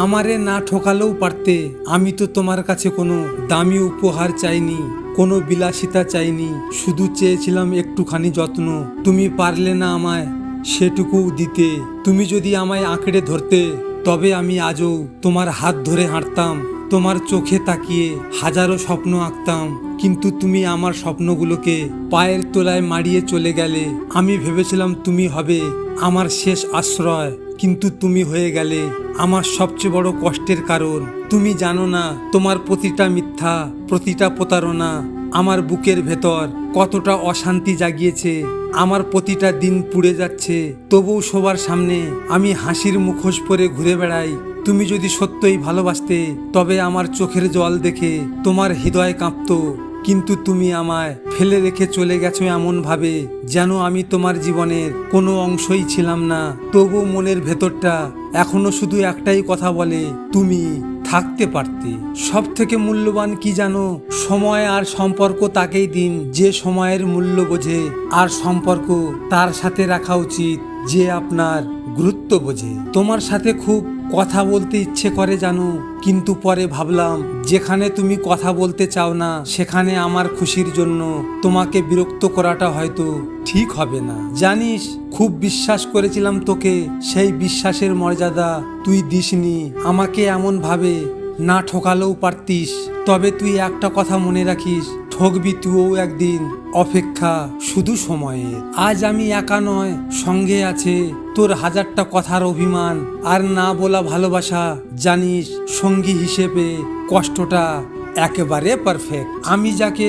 আমারে না ঠকালেও পারতে। আমি তো তোমার কাছে কোনো দামি উপহার চাইনি, কোনো বিলাসিতা চাইনি, শুধু চেয়েছিলাম একটুখানি যত্ন। তুমি পারলে না আমায় সেটুকু দিতে। তুমি যদি আমায় আঁকড়ে ধরতে, তবে আমি আজও তোমার হাত ধরে হাঁটতাম, তোমার চোখে তাকিয়ে হাজারো স্বপ্ন আঁকতাম। কিন্তু তুমি আমার স্বপ্নগুলোকে পায়ের তলায় মারিয়ে চলে গেলে। আমি ভেবেছিলাম তুমি হবে আমার শেষ আশ্রয়, কিন্তু তুমি হয়ে গেলে আমার সবচেয়ে বড় কষ্টের কারণ। তুমি জানো না তোমার প্রতিটা মিথ্যা, প্রতিটা প্রতারণা আমার বুকের ভেতর কতটা অশান্তি জাগিয়েছে। আমার প্রতিটা দিন পুড়ে যাচ্ছে, তবুও সবার সামনে আমি হাসির মুখোশ পরে ঘুরে বেড়াই। তুমি যদি সত্যই ভালোবাসতে, তবে আমার চোখের জল দেখে তোমার হৃদয় কাঁপতো। কিন্তু তুমি আমায় ফেলে রেখে চলে গেছো এমনভাবে যেন আমি তোমার জীবনের কোনো অংশই ছিলাম না। তবু মনের ভেতরটা এখনো শুধু একটাই কথা বলে, তুমি থাকতে পারতে। সব থেকে মূল্যবান কি জানো? সময় আর সম্পর্ক তাকেই দিন যে সময়ের মূল্য বোঝে, আর সম্পর্ক তার সাথে রাখা উচিত যে আপনার গুরুত্ব বোঝে। তোমার সাথে খুব কথা বলতে ইচ্ছে করে জানো, কিন্তু পরে ভাবলাম যেখানে তুমি কথা বলতে চাও না, সেখানে আমার খুশির জন্য তোমাকে বিরক্ত করাটা হয়তো ঠিক হবে না। জানিস, খুব বিশ্বাস করেছিলাম তোকে, সেই বিশ্বাসের মর্যাদা তুই দিসনি আমাকে। এমন ভাবে না ঠকালেও পারতিস। তবে তুই একটা কথা মনে রাখিস, ঠকবি তুইও একদিন, অপেক্ষা শুধু সময়ের। আজ আমি একা নয়, সঙ্গে আছে তোর হাজারটা কথার অভিমান আর না বলা ভালোবাসা। জানিস, সঙ্গী হিসেবে কষ্টটা একেবারে পারফেক্ট। আমি যাকে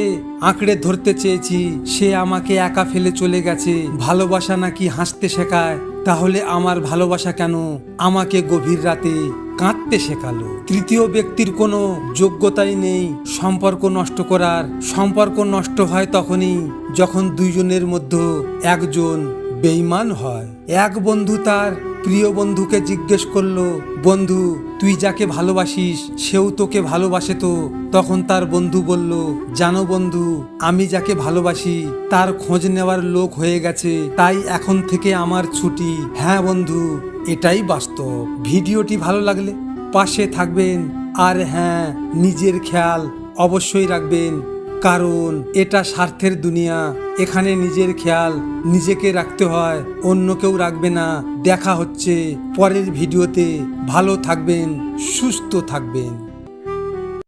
আঁকড়ে ধরতে চেয়েছি, সে আমাকে একা ফেলে চলে গেছে। ভালোবাসা নাকি হাসতে শেখায়, তাহলে আমার ভালোবাসা কেন আমাকে গভীর রাতে কাঁদতে শেখালো? তৃতীয় ব্যক্তির কোনো যোগ্যতাই নেই সম্পর্ক নষ্ট করার। সম্পর্ক নষ্ট হয় তখনই যখন দুইজনের মধ্যে একজন বেঈমান হয়। এক বন্ধু তার প্রিয় বন্ধুকে জিজ্ঞেস করলো, বন্ধু, তুই যাকে ভালোবাসিস সেও তোকে ভালোবাসে তো? তখন তার বন্ধু বলল, জানো বন্ধু, আমি যাকে ভালোবাসি তার খোঁজ নেওয়ার লোক হয়ে গেছে, তাই এখন থেকে আমার ছুটি। হ্যাঁ বন্ধু, এটাই বাস্তব। ভিডিওটি ভালো লাগলে পাশে থাকবেন, আর হ্যাঁ, নিজের খেয়াল অবশ্যই রাখবেন, কারণ এটা স্বার্থের দুনিয়া। এখানে নিজের খেয়াল নিজেকে রাখতে হয়, অন্য কেউ রাখবে না। দেখা হচ্ছে পরের ভিডিওতে। ভালো থাকবেন, সুস্থ থাকবেন।